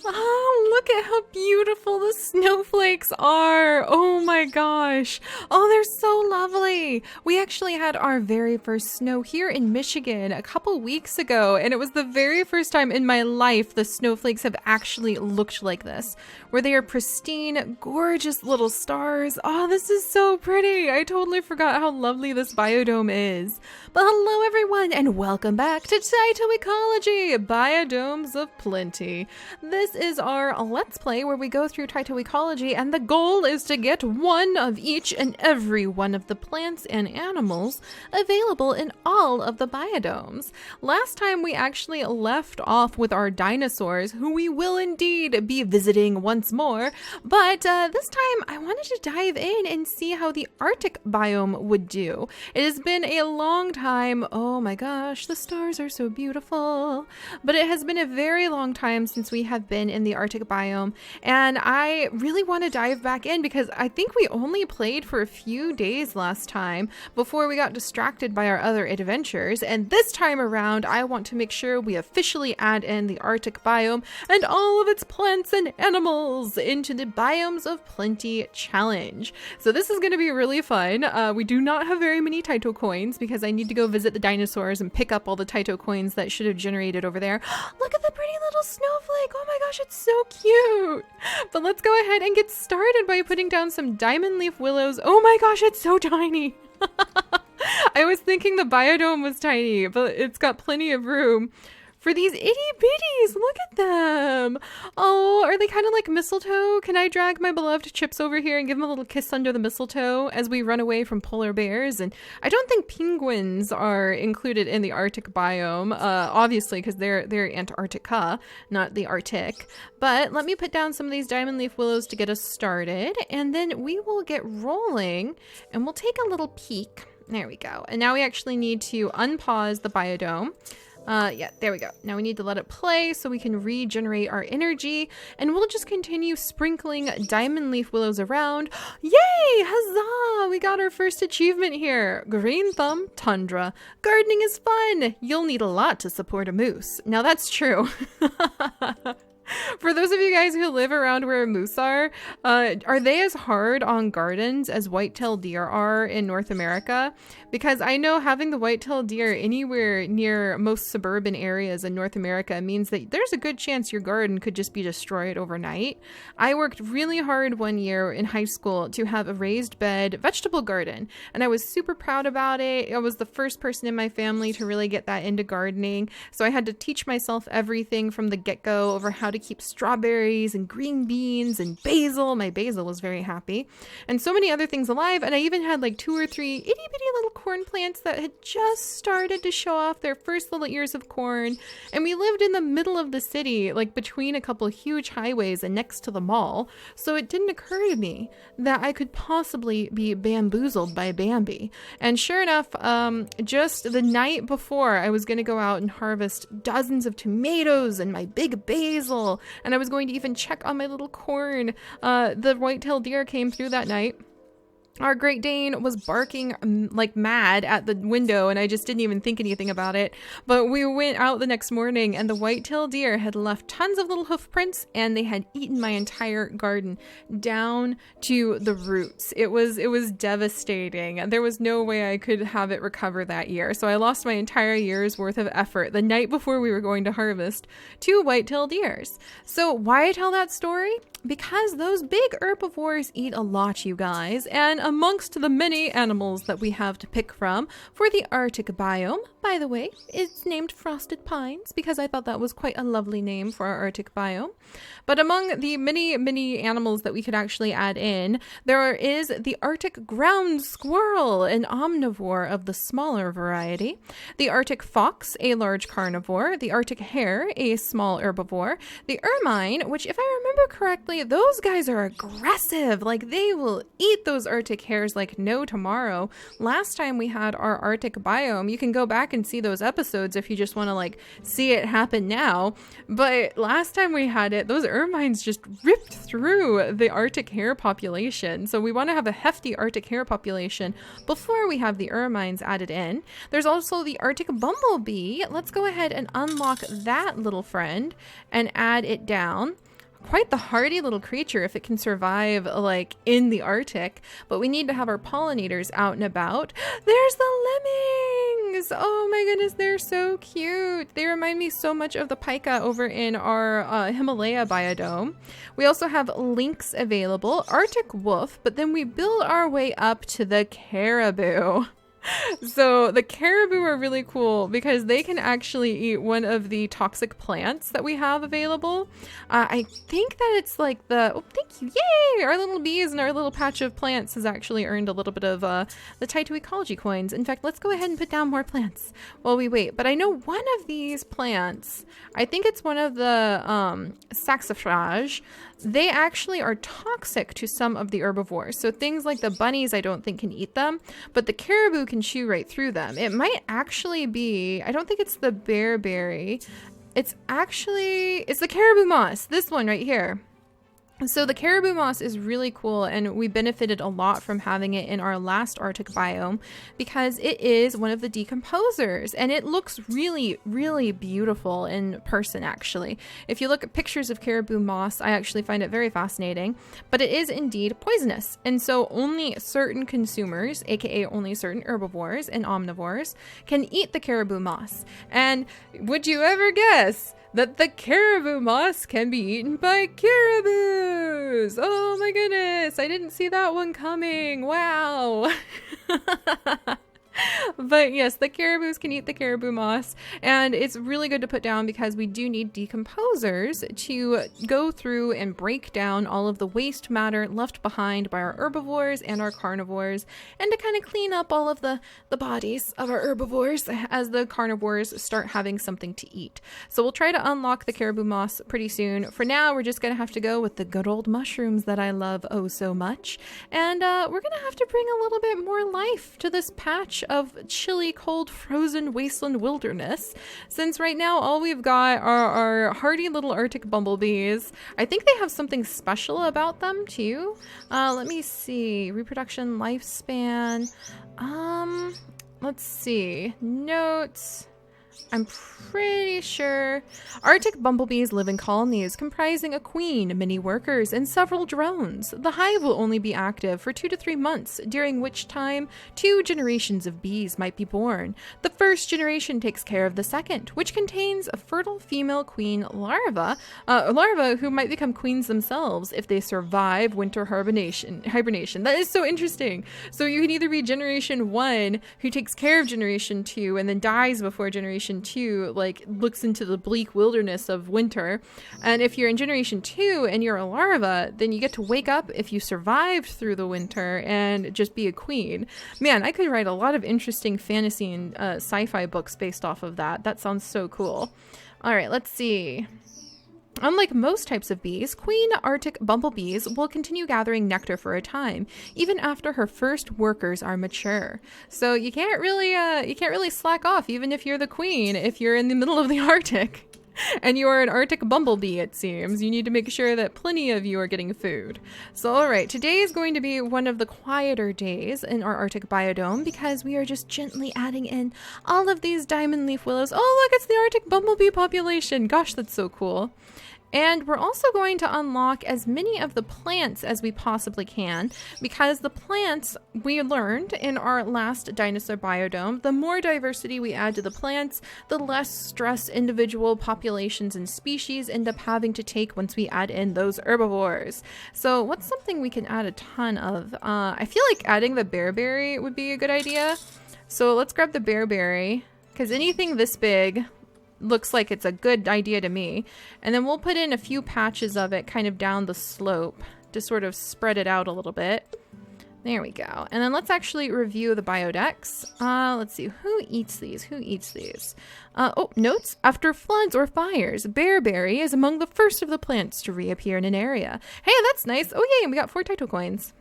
Oh, look at how beautiful the snowflakes are. Oh my gosh. Oh, they're so lovely. We actually had our very first snow here in Michigan a couple weeks ago, and it was the very first time in my life the snowflakes have actually looked like this, where they are pristine, gorgeous little stars. Oh, this is so pretty. I totally forgot how lovely this biodome is. But hello everyone, and welcome back to TYTO Ecology, Biodomes of Plenty. This is our Let's Play where we go through TYTO Ecology, and the goal is to get one of each and every one of the plants and animals available in all of the biodomes. Last time we actually left off with our dinosaurs, who we will indeed be visiting once more, but this time I wanted to dive in and see how the Arctic biome would do. It has been a long time. Oh my gosh, the stars are so beautiful. But it has been a very long time since we have been in the Arctic biome, and I really want to dive back in because I think we only played for a few days last time before we got distracted by our other adventures, and this time around I want to make sure we officially add in the Arctic biome and all of its plants and animals into the Biomes of Plenty challenge. So this is going to be really fun. We do not have very many TYTO coins because I need to go visit the dinosaurs and pick up all the TYTO coins that should have generated over there. Look at the pretty little snowflake. Oh my gosh, it's so cute. But let's go ahead and get started by putting down some diamond leaf willows. Oh my gosh, it's so tiny. I was thinking the biodome was tiny, but it's got plenty of room for these itty bitties. Look at them. Oh, are they kind of like mistletoe? Can I drag my beloved Chips over here and give him a little kiss under the mistletoe as we run away from polar bears? And I don't think penguins are included in the Arctic biome, obviously, because they're Antarctica, not the Arctic. But let me put down some of these diamond leaf willows to get us started, and then we will get rolling and we'll take a little peek. There we go. And now we actually need to unpause the biodome. Yeah, there we go. Now we need to let it play so we can regenerate our energy, and we'll just continue sprinkling diamond leaf willows around. Yay! Huzzah! We got our first achievement here. Green thumb tundra. Gardening is fun. You'll need a lot to support a moose. Now that's true. For those of you guys who live around where moose are they as hard on gardens as white-tailed deer are in North America? Because I know having the white-tailed deer anywhere near most suburban areas in North America means that there's a good chance your garden could just be destroyed overnight. I worked really hard one year in high school to have a raised bed vegetable garden, and I was super proud about it. I was the first person in my family to really get that into gardening, so I had to teach myself everything from the get-go over how to keep strawberries and green beans and basil. My basil was very happy, and so many other things alive. And I even had like 2 or 3 itty bitty little corn plants that had just started to show off their first little ears of corn. And we lived in the middle of the city, like between a couple huge highways and next to the mall, so it didn't occur to me that I could possibly be bamboozled by Bambi. And sure enough, just the night before I was going to go out and harvest dozens of tomatoes and my big basil, and I was going to even check on my little corn, the white-tailed deer came through that night. Our Great Dane was barking like mad at the window, and I just didn't even think anything about it. But we went out the next morning, and the white-tailed deer had left tons of little hoof prints, and they had eaten my entire garden down to the roots. It was devastating. There was no way I could have it recover that year. So I lost my entire year's worth of effort the night before we were going to harvest 2 white-tailed deers. So why I tell that story? Because those big herbivores eat a lot, you guys, and amongst the many animals that we have to pick from for the Arctic biome, by the way, it's named Frosted Pines because I thought that was quite a lovely name for our Arctic biome. But among the many animals that we could actually add in, there is the Arctic ground squirrel, an omnivore of the smaller variety, the Arctic fox, a large carnivore, the Arctic hare, a small herbivore, the ermine, which if I remember correctly, those guys are aggressive. Like, they will eat those Arctic hares like no tomorrow. Last time we had our Arctic biome, you can go back and see those episodes if you just want to like see it happen now. But last time we had it, those ermines just ripped through the Arctic hare population. So we want to have a hefty Arctic hare population before we have the ermines added in. There's also the Arctic bumblebee. Let's go ahead and unlock that little friend and add it down. quite the hardy little creature if it can survive like in the Arctic, but we need to have our pollinators out and about. There's the lemmings! Oh my goodness, they're so cute. They remind me so much of the pika over in our Himalaya biodome. We also have lynx available, Arctic wolf, but then we build our way up to the caribou. So the caribou are really cool because they can actually eat one of the toxic plants that we have available. I think that it's like oh, thank you, yay! Our little bees and our little patch of plants has actually earned a little bit of the TYTO ecology coins. In fact, let's go ahead and put down more plants while we wait. But I know one of these plants, I think it's one of the saxifrage. They actually are toxic to some of the herbivores. So things like the bunnies, I don't think can eat them, but the caribou can chew right through them. It might actually be, I don't think it's the bearberry. It's the caribou moss, this one right here. So the caribou moss is really cool, and we benefited a lot from having it in our last Arctic biome because it is one of the decomposers, and it looks really, really beautiful in person, actually. If you look at pictures of caribou moss, I actually find it very fascinating, but it is indeed poisonous. And so only certain consumers, aka only certain herbivores and omnivores, can eat the caribou moss. And would you ever guess that the caribou moss can be eaten by caribous? Oh my goodness, I didn't see that one coming. Wow. But yes, the caribous can eat the caribou moss, and it's really good to put down because we do need decomposers to go through and break down all of the waste matter left behind by our herbivores and our carnivores, and to kind of clean up all of the bodies of our herbivores as the carnivores start having something to eat. So we'll try to unlock the caribou moss pretty soon. For now, we're just going to have to go with the good old mushrooms that I love oh so much, and we're going to have to bring a little bit more life to this patch of chilly, cold, frozen wasteland wilderness, since right now all we've got are our hardy little Arctic bumblebees. I think they have something special about them too. Let me see. Reproduction, lifespan. Let's see. Notes. I'm pretty sure Arctic bumblebees live in colonies comprising a queen, many workers, and several drones. The hive will only be active for 2 to 3 months, during which time 2 generations of bees might be born. The first generation takes care of the second, which contains a fertile female queen larva who might become queens themselves if they survive winter hibernation. That is so interesting. So you can either be generation 1 who takes care of generation 2 and then dies before generation 2 like looks into the bleak wilderness of winter, and if you're in generation 2 and you're a larva, then you get to wake up if you survived through the winter and just be a queen. Man, I could write a lot of interesting fantasy and sci-fi books based off of that. That sounds so cool. All right, let's see. Unlike most types of bees, queen Arctic bumblebees will continue gathering nectar for a time, even after her first workers are mature. So you can't really slack off, even if you're the queen, if you're in the middle of the Arctic. And you are an Arctic bumblebee, it seems. You need to make sure that plenty of you are getting food. So, all right, today is going to be one of the quieter days in our Arctic biodome because we are just gently adding in all of these diamond leaf willows. Oh, look, it's the Arctic bumblebee population. Gosh, that's so cool. And we're also going to unlock as many of the plants as we possibly can, because the plants we learned in our last dinosaur biodome, the more diversity we add to the plants, the less stress individual populations and species end up having to take once we add in those herbivores. So what's something we can add a ton of? I feel like adding the bearberry would be a good idea. So let's grab the bearberry, because anything this big looks like it's a good idea to me. And then we'll put in a few patches of it kind of down the slope to sort of spread it out a little bit. There we go. And then let's actually review the biodex. Let's see, who eats these? Oh, notes. After floods or fires, bearberry is among the first of the plants to reappear in an area. Hey, that's nice. Oh, yay, and we got 4 TYTO coins.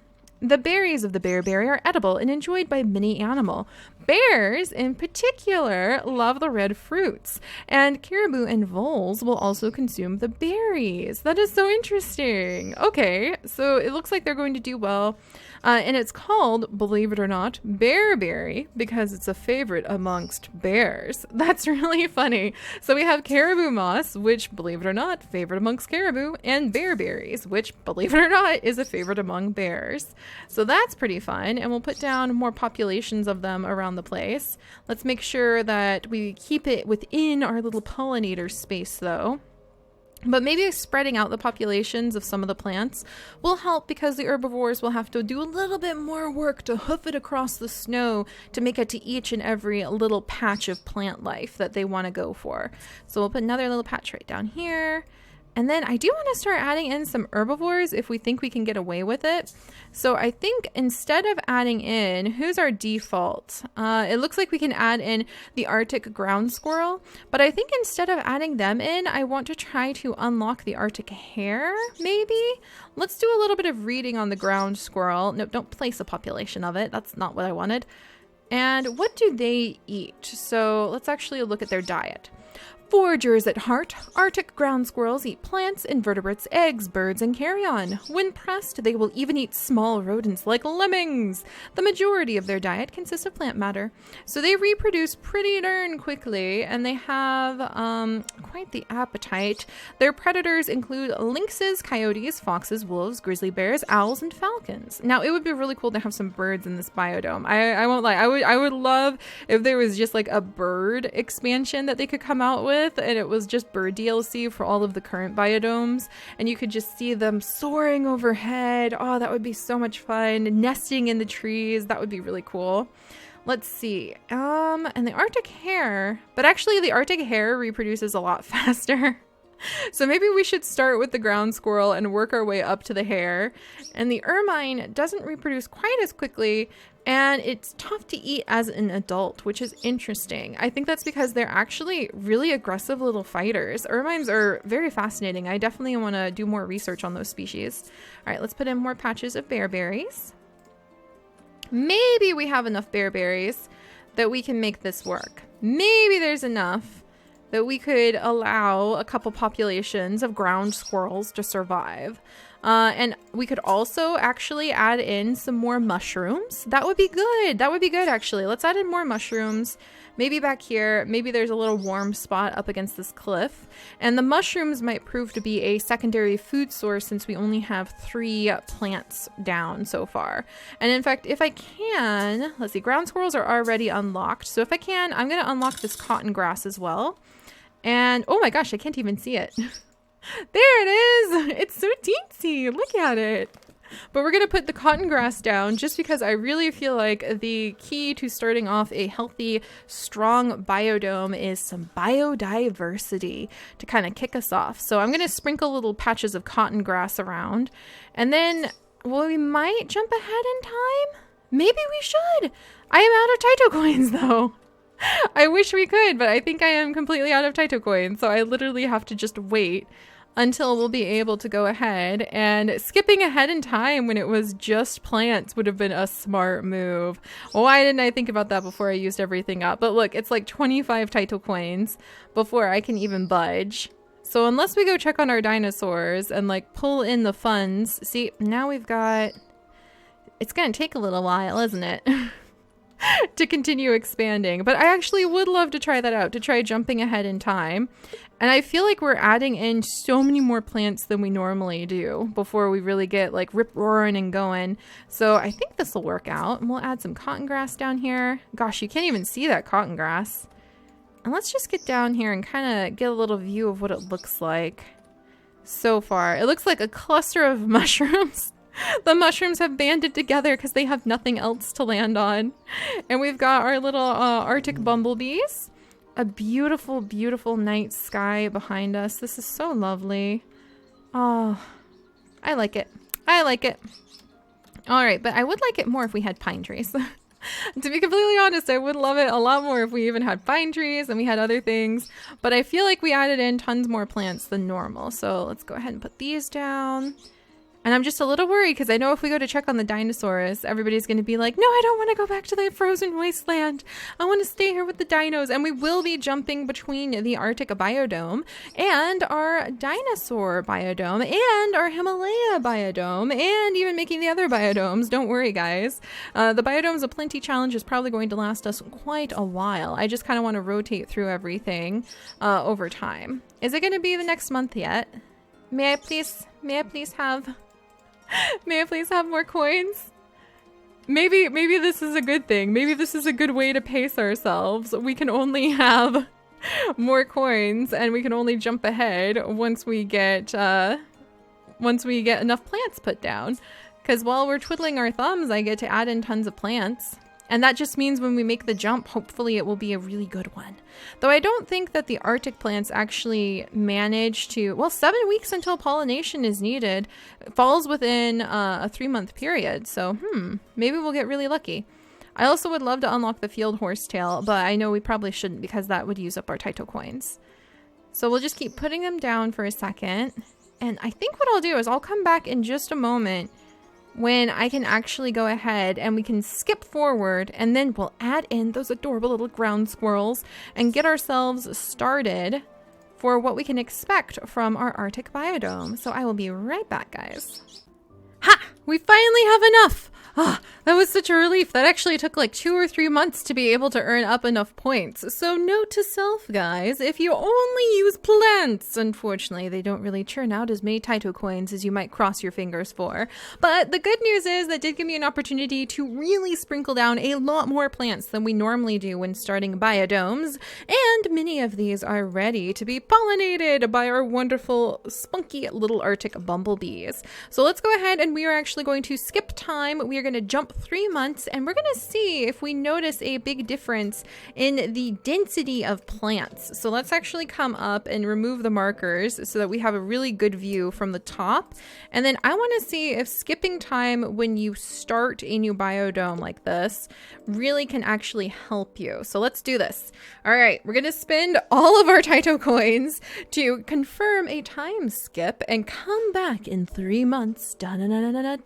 The berries of the bearberry are edible and enjoyed by many animals. Bears, in particular, love the red fruits, and caribou and voles will also consume the berries. That is so interesting. Okay, so it looks like they're going to do well. And it's called, believe it or not, bearberry because it's a favorite amongst bears. That's really funny. So we have caribou moss, which, believe it or not, favorite amongst caribou, and bearberries, which, believe it or not, is a favorite among bears. So that's pretty fun. And we'll put down more populations of them around the place. Let's make sure that we keep it within our little pollinator space, though. But maybe spreading out the populations of some of the plants will help because the herbivores will have to do a little bit more work to hoof it across the snow to make it to each and every little patch of plant life that they want to go for. So we'll put another little patch right down here. And then I do want to start adding in some herbivores if we think we can get away with it. So I think instead of adding in, who's our default? It looks like we can add in the Arctic ground squirrel, but I think instead of adding them in, I want to try to unlock the Arctic hare, maybe? Let's do a little bit of reading on the ground squirrel. No, don't place a population of it. That's not what I wanted. And what do they eat? So let's actually look at their diet. Foragers at heart, Arctic ground squirrels eat plants, invertebrates, eggs, birds, and carrion. When pressed, they will even eat small rodents like lemmings. The majority of their diet consists of plant matter. So they reproduce pretty darn quickly, and they have quite the appetite. Their predators include lynxes, coyotes, foxes, wolves, grizzly bears, owls, and falcons. Now, it would be really cool to have some birds in this biodome. I won't lie. I would love if there was just like a bird expansion that they could come out with, and it was just bird DLC for all of the current biodomes, and you could just see them soaring overhead. Oh, that would be so much fun. Nesting in the trees, that would be really cool. Let's see. And the Arctic hare, but actually the Arctic hare reproduces a lot faster. So maybe we should start with the ground squirrel and work our way up to the hare. And the ermine doesn't reproduce quite as quickly, and it's tough to eat as an adult, which is interesting. I think that's because they're actually really aggressive little fighters. Ermines are very fascinating. I definitely want to do more research on those species. All right, let's put in more patches of bearberries. Maybe we have enough bearberries that we can make this work. Maybe there's enough that we could allow a couple populations of ground squirrels to survive. And we could also actually add in some more mushrooms. That would be good. That would be good, actually. Let's add in more mushrooms. Maybe back here. Maybe there's a little warm spot up against this cliff. And the mushrooms might prove to be a secondary food source since we only have 3 plants down so far. And in fact, if I can, let's see, ground squirrels are already unlocked. So if I can, I'm going to unlock this cotton grass as well. And oh my gosh, I can't even see it. There it is. It's so teensy. Look at it. But we're going to put the cotton grass down just because I really feel like the key to starting off a healthy, strong biodome is some biodiversity to kind of kick us off. So I'm going to sprinkle little patches of cotton grass around. And then, well, we might jump ahead in time. Maybe we should. I am out of TYTO coins though. I wish we could, but I think I am completely out of TYTO coins. So I literally have to just wait until we'll be able to go ahead, and skipping ahead in time when it was just plants would have been a smart move. Why didn't I think about that before I used everything up? But look, it's like 25 TYTO coins before I can even budge. So unless we go check on our dinosaurs and like pull in the funds, see, now we've got, it's gonna take a little while, isn't it? To continue expanding. But I actually would love to try that out, to try jumping ahead in time. And I feel like we're adding in so many more plants than we normally do before we really get like rip-roaring and going. So I think this will work out. And we'll add some cotton grass down here. Gosh, you can't even see that cotton grass. And let's just get down here and kind of get a little view of what it looks like so far. It looks like a cluster of mushrooms. The mushrooms have banded together because they have nothing else to land on. And we've got our little Arctic bumblebees. A beautiful, beautiful night sky behind us. This is so lovely. Oh, I like it. I like it. All right, but I would like it more if we had pine trees. To be completely honest, I would love it a lot more if we even had pine trees and we had other things. But I feel like we added in tons more plants than normal. So let's go ahead and put these down. And I'm just a little worried because I know if we go to check on the dinosaurs, everybody's going to be like, no, I don't want to go back to the frozen wasteland. I want to stay here with the dinos. And we will be jumping between the Arctic biodome and our dinosaur biodome and our Himalaya biodome and even making the other biodomes. Don't worry, guys. The Biodomes of Plenty challenge is probably going to last us quite a while. I just kind of want to rotate through everything over time. Is it going to be the next month yet? May I please have... May I please have more coins? Maybe this is a good thing. Maybe this is a good way to pace ourselves. We can only have more coins and we can only jump ahead once we get enough plants put down. Because while we're twiddling our thumbs, I get to add in tons of plants. And that just means when we make the jump, hopefully it will be a really good one. Though I don't think that the Arctic plants actually manage to, well, 7 weeks until pollination is needed. It falls within a 3-month period. So, maybe we'll get really lucky. I also would love to unlock the field horsetail, but I know we probably shouldn't because that would use up our TYTO coins. So we'll just keep putting them down for a second. And I think what I'll do is I'll come back in just a moment when I can actually go ahead and we can skip forward and then we'll add in those adorable little ground squirrels and get ourselves started for what we can expect from our Arctic biodome. So I will be right back, guys. Ha! We finally have enough! Ah, that was such a relief. That actually took like 2 or 3 months to be able to earn up enough points. So note to self, guys, if you only use plants, unfortunately, they don't really churn out as many TYTO coins as you might cross your fingers for. But the good news is that did give me an opportunity to really sprinkle down a lot more plants than we normally do when starting biodomes. And many of these are ready to be pollinated by our wonderful, spunky little Arctic bumblebees. So let's go ahead and we are actually going to skip time. We are going to jump 3 months and we're going to see if we notice a big difference in the density of plants. So let's actually come up and remove the markers so that we have a really good view from the top. And then I want to see if skipping time when you start a new biodome like this really can actually help you. So let's do this. All right, we're going to spend all of our TYTO coins to confirm a time skip and come back in 3 months. Da-da-da-da-da-da-da!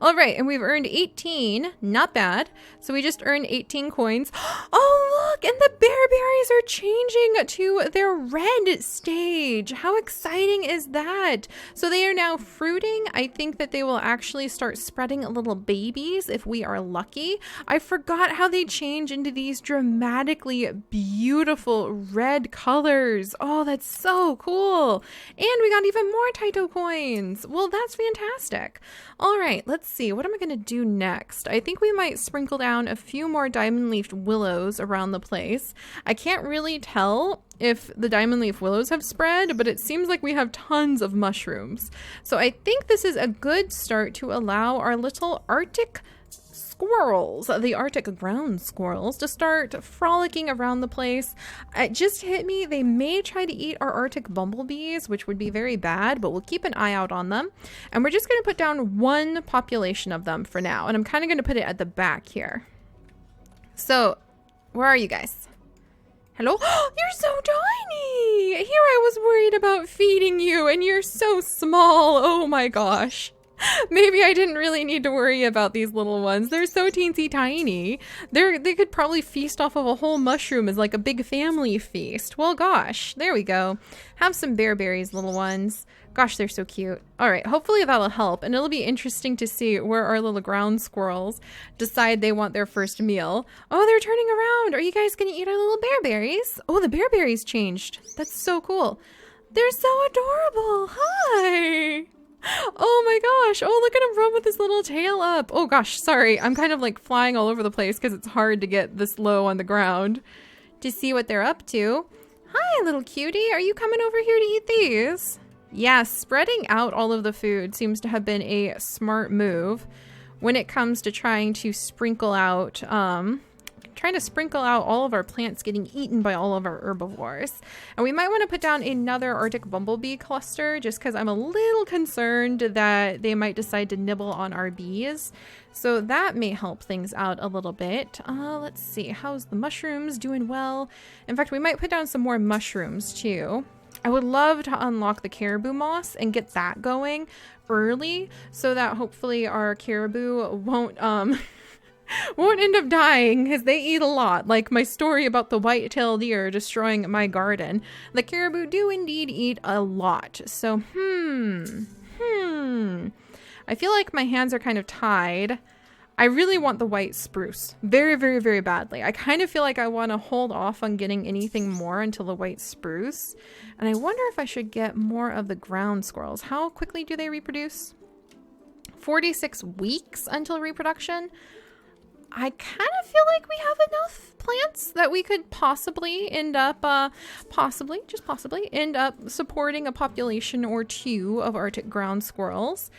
All right, and we've earned 18. Not bad. So we just earned 18 coins. Oh, look, and the bearberries are changing to their red stage. How exciting is that? So they are now fruiting. I think that they will actually start spreading little babies if we are lucky. I forgot how they change into these dramatically beautiful red colors. Oh, that's so cool. And we got even more TYTO coins. Well, that's fantastic. All right, let's see. What am I going to do next? I think we might sprinkle down a few more diamond-leafed willows around the place. I can't really tell if the diamond leaf willows have spread, but it seems like we have tons of mushrooms. So I think this is a good start to allow our little Arctic squirrels, the Arctic ground squirrels, to start frolicking around the place. It just hit me, they may try to eat our Arctic bumblebees, which would be very bad, but we'll keep an eye out on them. And we're just going to put down one population of them for now. And I'm kind of going to put it at the back here. So, where are you guys? Hello? You're so tiny! Here I was worried about feeding you, and you're so small. Oh my gosh. Maybe I didn't really need to worry about these little ones. They're so teensy tiny. They could probably feast off of a whole mushroom as like a big family feast. Well, gosh, there we go. Have some bearberries, little ones. Gosh, they're so cute. All right, hopefully that'll help. And it'll be interesting to see where our little ground squirrels decide they want their first meal. Oh, they're turning around. Are you guys going to eat our little bearberries? Oh, the bearberries changed. That's so cool. They're so adorable. Hi. Oh my gosh. Oh, look at him run with his little tail up. Oh gosh, sorry. I'm kind of like flying all over the place because it's hard to get this low on the ground to see what they're up to. Hi, little cutie. Are you coming over here to eat these? Yeah, spreading out all of the food seems to have been a smart move when it comes to trying to sprinkle out all of our plants getting eaten by all of our herbivores. And we might want to put down another Arctic bumblebee cluster just because I'm a little concerned that they might decide to nibble on our bees. So that may help things out a little bit. Let's see, how's the mushrooms doing? Well, in fact, we might put down some more mushrooms too. I would love to unlock the caribou moss and get that going early so that hopefully our caribou won't won't end up dying because they eat a lot. Like my story about the white-tailed deer destroying my garden. The caribou do indeed eat a lot. So, I feel like my hands are kind of tied. I really want the white spruce very, very, very badly. I kind of feel like I want to hold off on getting anything more until the white spruce. And I wonder if I should get more of the ground squirrels. How quickly do they reproduce? 46 weeks until reproduction. I kind of feel like we have enough plants that we could possibly end up, just possibly, end up supporting a population or two of Arctic ground squirrels.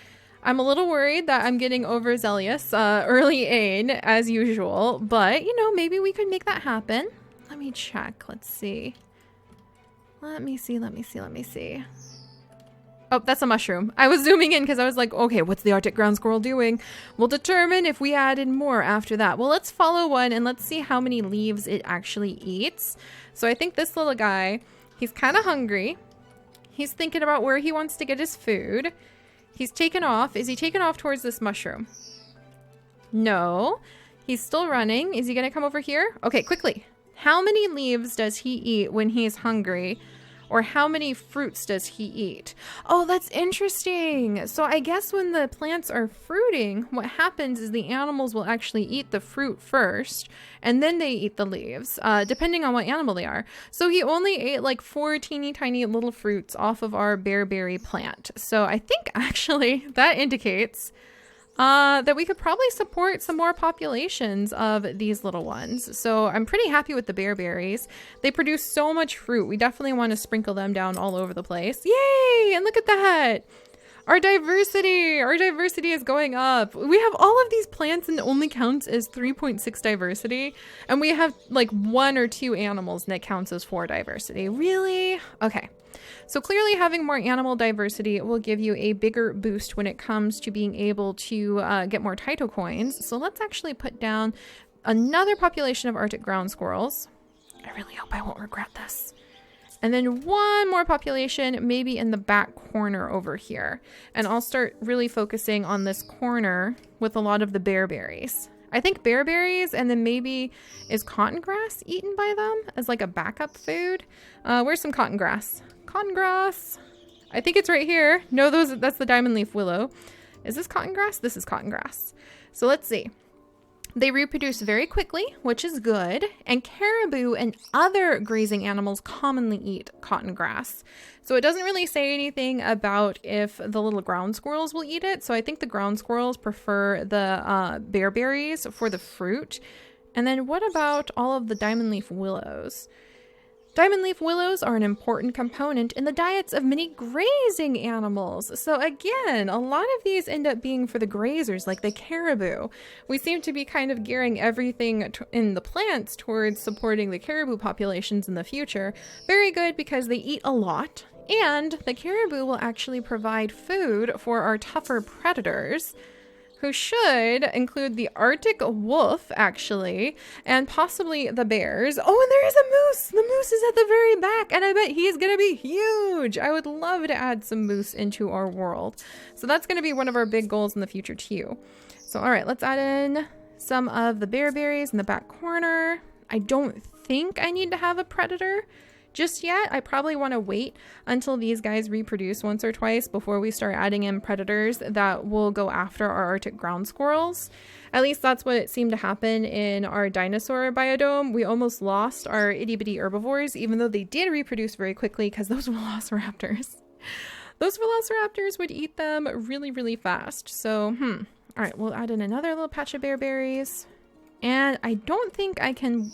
I'm a little worried that I'm getting overzealous early in, as usual, but, you know, maybe we could make that happen. Let me check. Let's see. Let me see. Oh, that's a mushroom. I was zooming in because I was like, okay, what's the Arctic ground squirrel doing? We'll determine if we added more after that. Well, let's follow one and let's see how many leaves it actually eats. So I think this little guy, he's kind of hungry. He's thinking about where he wants to get his food. He's taken off. Is he taken off towards this mushroom? No. He's still running. Is he going to come over here? Okay, quickly. How many leaves does he eat when he's hungry? Or how many fruits does he eat? Oh, that's interesting. So I guess when the plants are fruiting, what happens is the animals will actually eat the fruit first, and then they eat the leaves, depending on what animal they are. So he only ate like 4 teeny tiny little fruits off of our bearberry plant. So I think actually that indicates that we could probably support some more populations of these little ones. So I'm pretty happy with the bearberries. They produce so much fruit. We definitely want to sprinkle them down all over the place. Yay! And look at that! Our diversity is going up. We have all of these plants and it only counts as 3.6 diversity. And we have like 1 or 2 animals and it counts as 4 diversity. Really? Okay. So clearly having more animal diversity will give you a bigger boost when it comes to being able to get more TYTO coins. So let's actually put down another population of Arctic ground squirrels. I really hope I won't regret this. And then one more population, maybe in the back corner over here. And I'll start really focusing on this corner with a lot of the bearberries. I think bearberries, and then maybe is cotton grass eaten by them as like a backup food? Where's some cotton grass? Cotton grass. I think it's right here. No, that's the diamond leaf willow. Is this cotton grass? This is cotton grass. So let's see. They reproduce very quickly, which is good, and caribou and other grazing animals commonly eat cotton grass. So it doesn't really say anything about if the little ground squirrels will eat it. So I think the ground squirrels prefer the bearberries for the fruit. And then what about all of the diamond leaf willows? Diamond leaf willows are an important component in the diets of many grazing animals. So again, a lot of these end up being for the grazers, like the caribou. We seem to be kind of gearing everything in the plants towards supporting the caribou populations in the future. Very good, because they eat a lot, and the caribou will actually provide food for our tougher predators, who should include the Arctic wolf, actually, and possibly the bears. Oh, and there is a moose! The moose is at the very back, and I bet he's gonna be huge! I would love to add some moose into our world. So that's gonna be one of our big goals in the future, too. So, alright, let's add in some of the bearberries in the back corner. I don't think I need to have a predator just yet. I probably want to wait until these guys reproduce once or twice before we start adding in predators that will go after our Arctic ground squirrels. At least that's what seemed to happen in our dinosaur biodome. We almost lost our itty-bitty herbivores, even though they did reproduce very quickly, because those velociraptors. Those velociraptors would eat them really, really fast. So, all right, we'll add in another little patch of bearberries. And I don't think I can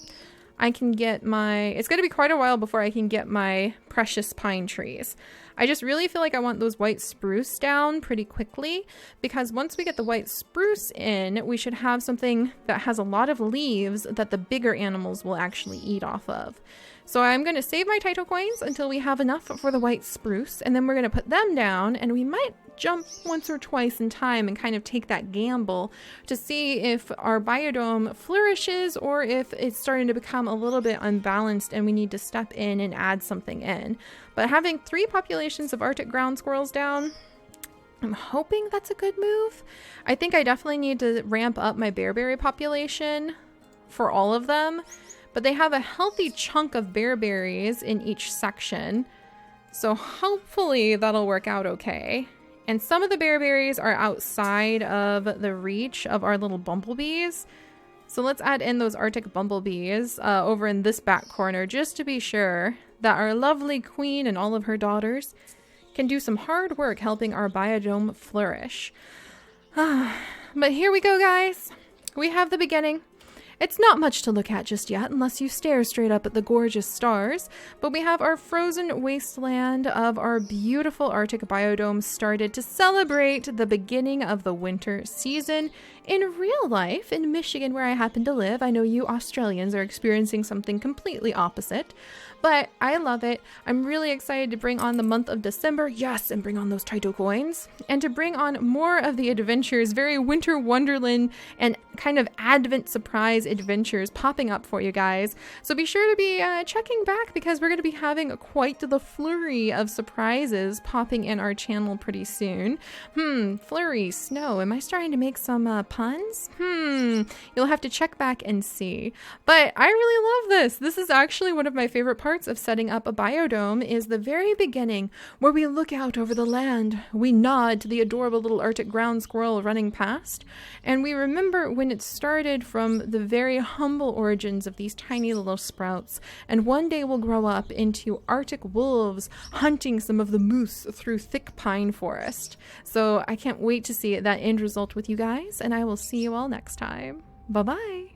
get my, it's going to be quite a while before I can get my precious pine trees. I just really feel like I want those white spruce down pretty quickly, because once we get the white spruce in, we should have something that has a lot of leaves that the bigger animals will actually eat off of. So I'm going to save my TYTO coins until we have enough for the white spruce, and then we're going to put them down, and we might jump once or twice in time and kind of take that gamble to see if our biodome flourishes or if it's starting to become a little bit unbalanced and we need to step in and add something in. But having 3 populations of Arctic ground squirrels down, I'm hoping that's a good move. I think I definitely need to ramp up my bearberry population for all of them, but they have a healthy chunk of bearberries in each section, so hopefully that'll work out okay. And some of the bearberries are outside of the reach of our little bumblebees. So let's add in those Arctic bumblebees over in this back corner just to be sure that our lovely queen and all of her daughters can do some hard work helping our biodome flourish. But here we go, guys. We have the beginning. It's not much to look at just yet unless you stare straight up at the gorgeous stars, but we have our frozen wasteland of our beautiful Arctic biodome started to celebrate the beginning of the winter season. In real life, in Michigan where I happen to live, I know you Australians are experiencing something completely opposite, but I love it. I'm really excited to bring on the month of December, yes, and bring on those TYTO coins, and to bring on more of the adventures, very winter wonderland and kind of advent surprise adventures popping up for you guys. So be sure to be checking back because we're going to be having quite the flurry of surprises popping in our channel pretty soon. Flurry, snow. Am I starting to make some puns? You'll have to check back and see. But I really love this. This is actually one of my favorite parts of setting up a biodome is the very beginning where we look out over the land. We nod to the adorable little Arctic ground squirrel running past, and we remember when it started from the very humble origins of these tiny little sprouts, and one day will grow up into Arctic wolves hunting some of the moose through thick pine forest. So I can't wait to see that end result with you guys, and I will see you all next time. Bye-bye.